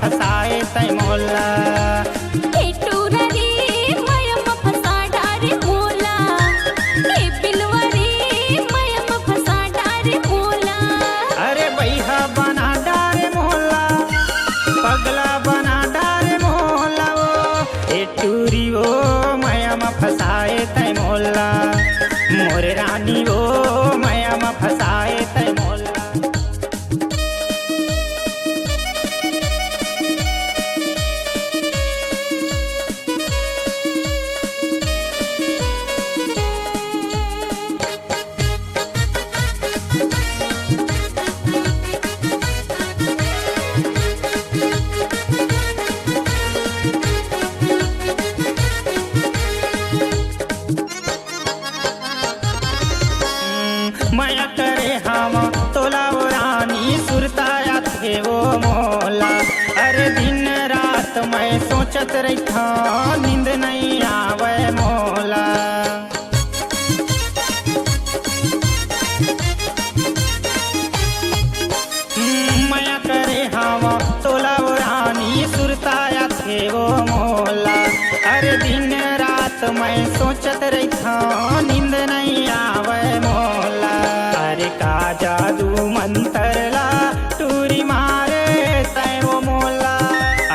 फसाए तै मोला। अरे बैहा बना डारे मोला, पगला बना डारे मोला वो ए टूरी वो माया में फसाए तै मोला। मोर रानी वो माया में फसाए तै मोला। माया करे हम तोला वो रानी सुरताया थे वो मोला। अरे दिन रात मैं सोचत रहा नींद नहीं आवे मोला। माया करे हम तोला वो रानी सुरताया थे वो मोला। अरे दिन रात मैं सोचत रहा नींद नहीं आवे मोला। अरे का जादू मंतरला टूरी मारे तै वो मोला।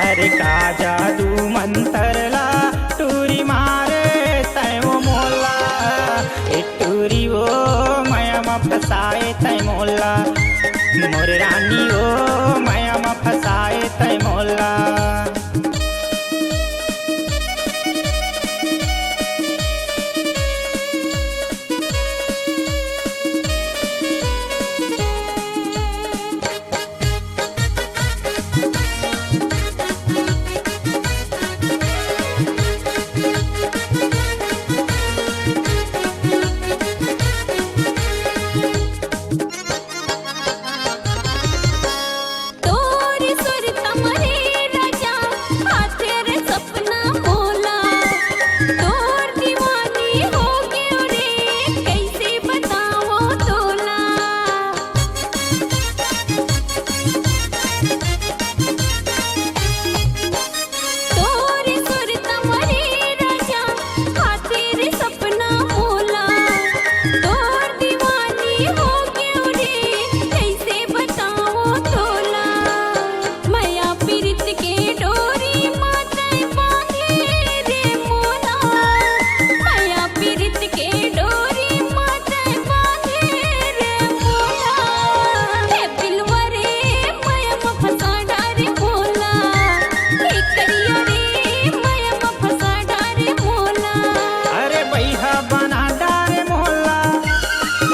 अरे का जादू मंतरला टूरी मारे तै वो मोला। ए टूरी वो माया में फसाए तै मोला। मोर रानी वो माया में फसाए तै मोला।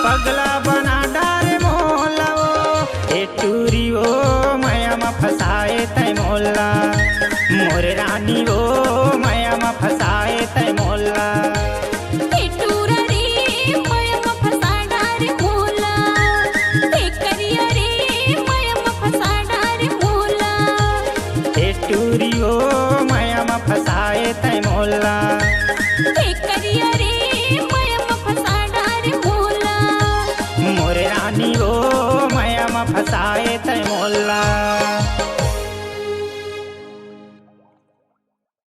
पगला बना डारे मोला वो ए टूरी वो माया में फसाए तै मोला। मोर रानी वो माया में फसाए तै मोला। ए टूरा रे माया में फसा डारे मोला। ए करिया रे माया में फसा डारे मोला। ए टूरी वो माया में फसाए तै मोला। ए करिया रे माया में फसा डारे मोला। मोर रानी वो माया में फसाए तै मोला।